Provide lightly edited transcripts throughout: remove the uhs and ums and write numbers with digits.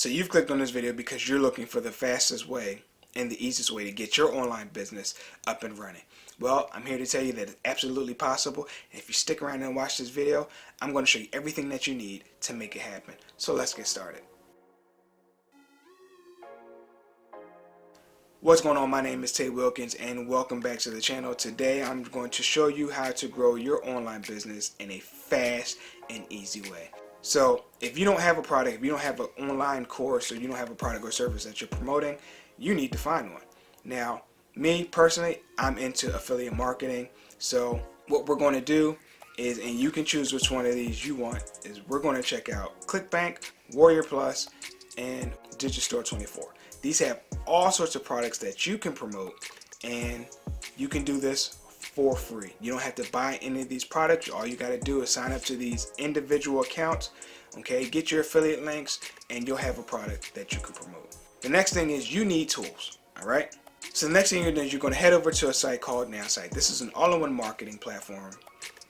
So you've clicked on this video because you're looking for the fastest way and the easiest way to get your online business up and running. Well, I'm here to tell you that it's absolutely possible. And if you stick around and watch this video, I'm going to show you everything that you need to make it happen. So let's get started. What's going on? My name is Tay Wilkins and welcome back to the channel. Today I'm going to show you how to grow your online business in a fast and easy way. So if you don't have a product, if you don't have an online course, or you don't have a product or service that you're promoting, you need to find one. Now, me personally, I'm into affiliate marketing. So what we're going to do is, and you can choose which one of these you want, is we're going to check out ClickBank, Warrior Plus, and Digistore 24. These have all sorts of products that you can promote, and you can do this for free. You don't have to buy any of these products. All you got to do is sign up to these individual accounts, okay, get your affiliate links, and you'll have a product that you can promote. The next thing is you need tools, all right? So the next thing you're doing is you're going to head over to a site called NowSite. This is an all-in-one marketing platform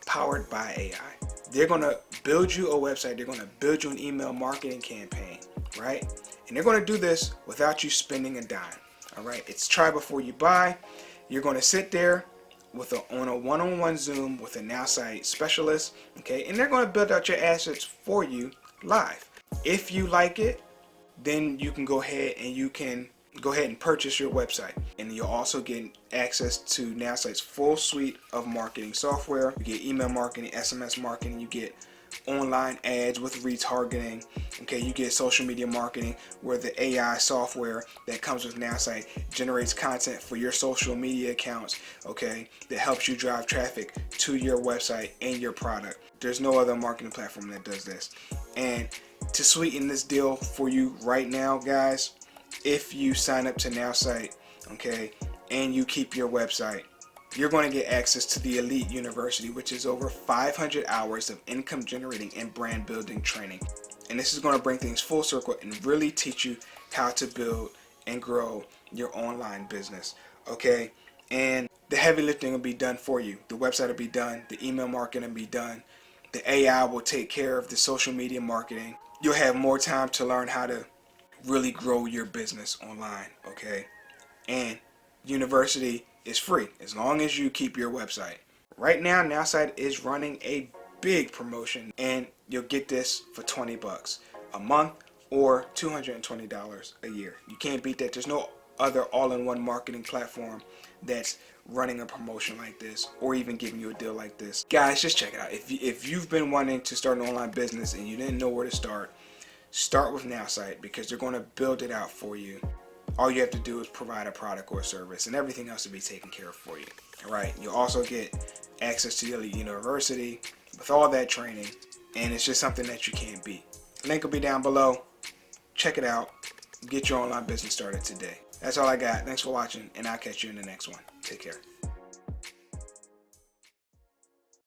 powered by AI. They're going to build you a website. They're going to build you an email marketing campaign, right? And they're going to do this without you spending a dime, all right? It's try before you buy. You're going to sit there on a one-on-one Zoom with a NowSite specialist, okay? And they're going to build out your assets for you live. If you like it, then you can go ahead and purchase your website. And you'll also get access to NowSite's full suite of marketing software. You get email marketing, SMS marketing, you get online ads with retargeting, okay, you get social media marketing where the AI software that comes with NowSite generates content for your social media accounts, okay, that helps you drive traffic to your website and your product. There's no other marketing platform that does this. And to sweeten this deal for you right now, guys, if you sign up to NowSite, okay, and you keep your website, you're going to get access to the Elite University, which is over 500 hours of income generating and brand building training. And this is going to bring things full circle and really teach you how to build and grow your online business, okay? And the heavy lifting will be done for you. The website will be done, the email marketing will be done, the AI will take care of the social media marketing. You'll have more time to learn how to really grow your business online, okay? And university is free as long as you keep your website. Right now, NowSite is running a big promotion, and you'll get this for $20 a month or $220 a year. You can't beat that. There's no other all-in-one marketing platform that's running a promotion like this or even giving you a deal like this. Guys, just check it out. If you've been wanting to start an online business and you didn't know where to start with NowSite, because they're going to build it out for you. All you have to do is provide a product or a service, and everything else will be taken care of for you. All right. You'll also get access to the Elite University with all that training, and it's just something that you can't beat. Link will be down below. Check it out. Get your online business started today. That's all I got. Thanks for watching, and I'll catch you in the next one. Take care.